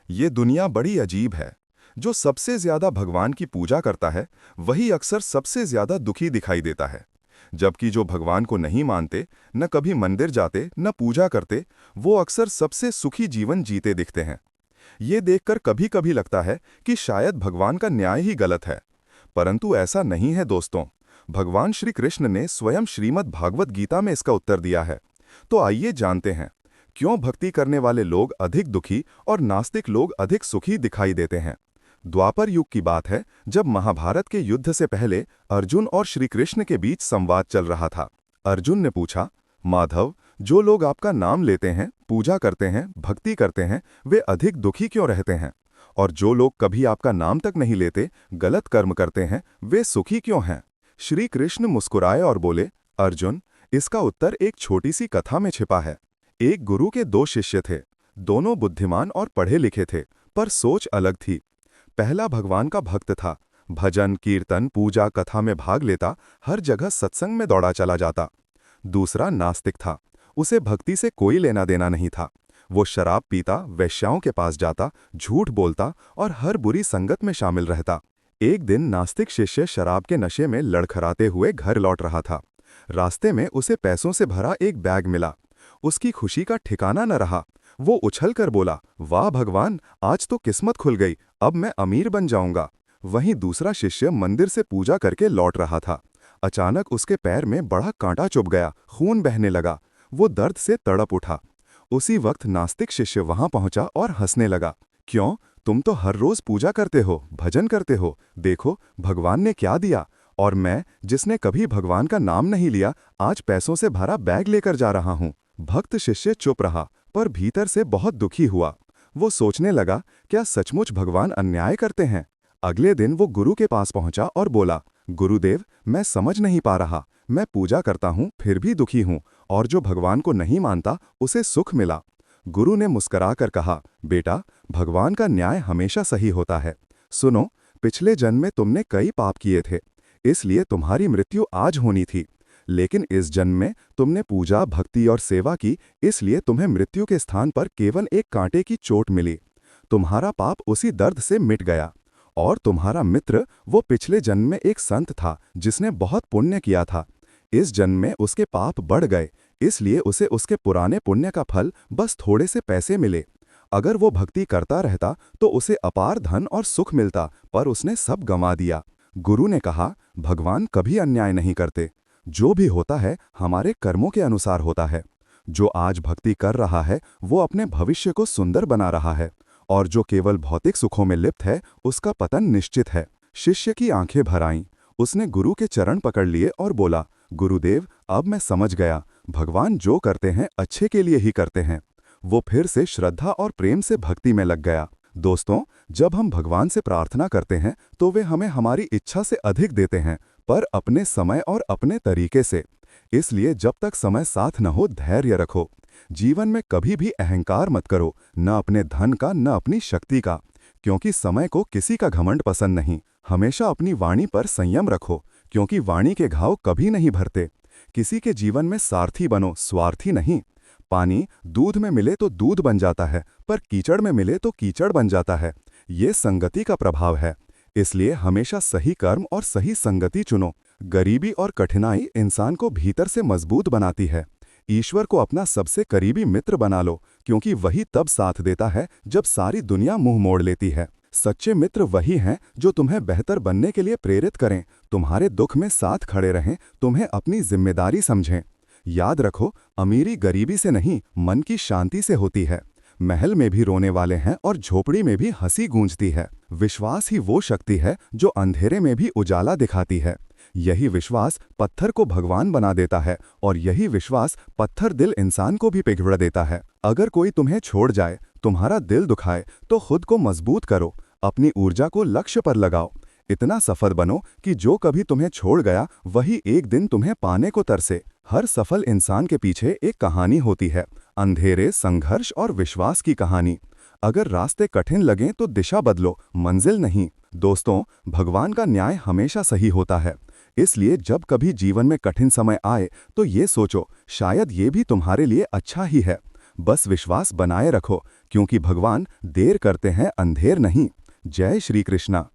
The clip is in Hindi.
ये दुनिया बड़ी अजीब है। जो सबसे ज्यादा भगवान की पूजा करता है वही अक्सर सबसे ज्यादा दुखी दिखाई देता है। जबकि जो भगवान को नहीं मानते, न कभी मंदिर जाते न पूजा करते, वो अक्सर सबसे सुखी जीवन जीते दिखते हैं। ये देखकर कभी कभी लगता है कि शायद भगवान का न्याय ही गलत है। परंतु ऐसा नहीं है दोस्तों। भगवान श्री कृष्ण ने स्वयं श्रीमद् भागवत गीता में इसका उत्तर दिया है। तो आइए जानते हैं क्यों भक्ति करने वाले लोग अधिक दुखी और नास्तिक लोग अधिक सुखी दिखाई देते हैं। द्वापर युग की बात है, जब महाभारत के युद्ध से पहले अर्जुन और श्री कृष्ण के बीच संवाद चल रहा था। अर्जुन ने पूछा, माधव, जो लोग आपका नाम लेते हैं, पूजा करते हैं, भक्ति करते हैं, वे अधिक दुखी क्यों रहते हैं? और जो लोग कभी आपका नाम तक नहीं लेते, गलत कर्म करते हैं, वे सुखी क्यों हैं? श्री कृष्ण मुस्कुराए और बोले, अर्जुन, इसका उत्तर एक छोटी सी कथा में छिपा है। एक गुरु के दो शिष्य थे। दोनों बुद्धिमान और पढ़े लिखे थे, पर सोच अलग थी। पहला भगवान का भक्त था। भजन, कीर्तन, पूजा, कथा में भाग लेता, हर जगह सत्संग में दौड़ा चला जाता। दूसरा नास्तिक था। उसे भक्ति से कोई लेना देना नहीं था। वो शराब पीता, वेश्याओं के पास जाता, झूठ बोलता और हर बुरी संगत में शामिल रहता। एक दिन नास्तिक शिष्य शराब के नशे में लड़खड़ाते हुए घर लौट रहा था। रास्ते में उसे पैसों से भरा एक बैग मिला। उसकी खुशी का ठिकाना न रहा। वो उछलकर बोला, वाह भगवान, आज तो किस्मत खुल गई, अब मैं अमीर बन जाऊंगा। वहीं दूसरा शिष्य मंदिर से पूजा करके लौट रहा था। अचानक उसके पैर में बड़ा कांटा चुभ गया, खून बहने लगा। वो दर्द से तड़प उठा। उसी वक्त नास्तिक शिष्य वहां पहुंचा और हंसने लगा। क्यों, तुम तो हर रोज पूजा करते हो, भजन करते हो, देखो भगवान ने क्या दिया। और मैं, जिसने कभी भगवान का नाम नहीं लिया, आज पैसों से भरा बैग लेकर जा रहा हूं। भक्त शिष्य चुप रहा, पर भीतर से बहुत दुखी हुआ। वो सोचने लगा, क्या सचमुच भगवान अन्याय करते हैं? अगले दिन वो गुरु के पास पहुंचा और बोला, गुरुदेव, मैं समझ नहीं पा रहा। मैं पूजा करता हूं, फिर भी दुखी हूं, और जो भगवान को नहीं मानता, उसे सुख मिला। गुरु ने मुस्कुराकर कहा, बेटा, भगवान का न्याय हमेशा सही होता है। सुनो, पिछले जन्म में तुमने कई पाप किए थे, इसलिए तुम्हारी मृत्यु आज होनी थी। लेकिन इस जन्म में तुमने पूजा, भक्ति और सेवा की, इसलिए तुम्हें मृत्यु के स्थान पर केवल एक कांटे की चोट मिली। तुम्हारा पाप उसी दर्द से मिट गया। और तुम्हारा मित्र, वो पिछले जन्म में एक संत था जिसने बहुत पुण्य किया था। इस जन्म में उसके पाप बढ़ गए, इसलिए उसे उसके पुराने पुण्य का फल बस थोड़े से पैसे मिले। अगर वो भक्ति करता रहता तो उसे अपार धन और सुख मिलता, पर उसने सब गंवा दिया। गुरु ने कहा, भगवान कभी अन्याय नहीं करते। जो भी होता है हमारे कर्मों के अनुसार होता है। जो आज भक्ति कर रहा है वो अपने भविष्य को सुंदर बना रहा है, और जो केवल भौतिक सुखों में लिप्त है उसका पतन निश्चित है। शिष्य की आंखें भर आईं। उसने गुरु के चरण पकड़ लिए और बोला, गुरुदेव, अब मैं समझ गया, भगवान जो करते हैं अच्छे के लिए ही करते हैं। वो फिर से श्रद्धा और प्रेम से भक्ति में लग गया। दोस्तों, जब हम भगवान से प्रार्थना करते हैं तो वे हमें हमारी इच्छा से अधिक देते हैं, पर अपने समय और अपने तरीके से। इसलिए जब तक समय साथ न हो, धैर्य रखो। जीवन में कभी भी अहंकार मत करो, न अपने धन का न अपनी शक्ति का, क्योंकि समय को किसी का घमंड पसंद नहीं। हमेशा अपनी वाणी पर संयम रखो, क्योंकि वाणी के घाव कभी नहीं भरते। किसी के जीवन में सारथी बनो, स्वार्थी नहीं। पानी दूध में मिले तो दूध बन जाता है, पर कीचड़ में मिले तो कीचड़ बन जाता है। ये संगति का प्रभाव है। इसलिए हमेशा सही कर्म और सही संगति चुनो। गरीबी और कठिनाई इंसान को भीतर से मजबूत बनाती है। ईश्वर को अपना सबसे करीबी मित्र बना लो, क्योंकि वही तब साथ देता है जब सारी दुनिया मुंह मोड़ लेती है। सच्चे मित्र वही हैं जो तुम्हें बेहतर बनने के लिए प्रेरित करें, तुम्हारे दुख में साथ खड़े रहें, तुम्हें अपनी जिम्मेदारी समझें। याद रखो, अमीरी गरीबी से नहीं, मन की शांति से होती है। महल में भी रोने वाले हैं और झोपड़ी में भी हंसी गूंजती है। विश्वास ही वो शक्ति है जो अंधेरे में भी उजाला दिखाती है। यही विश्वास पत्थर को भगवान बना देता है, और यही विश्वास पत्थर दिल इंसान को भी पिघला देता है। अगर कोई तुम्हें छोड़ जाए, तुम्हारा दिल दुखाए, तो खुद को मजबूत करो, अपनी ऊर्जा को लक्ष्य पर लगाओ। इतना सफल बनो कि जो कभी तुम्हें छोड़ गया वही एक दिन तुम्हें पाने को तरसे। हर सफल इंसान के पीछे एक कहानी होती है, अंधेरे, संघर्ष और विश्वास की कहानी। अगर रास्ते कठिन लगें तो दिशा बदलो, मंजिल नहीं। दोस्तों, भगवान का न्याय हमेशा सही होता है। इसलिए जब कभी जीवन में कठिन समय आए तो ये सोचो, शायद ये भी तुम्हारे लिए अच्छा ही है। बस विश्वास बनाए रखो, क्योंकि भगवान देर करते हैं, अंधेर नहीं। जय श्री कृष्णा।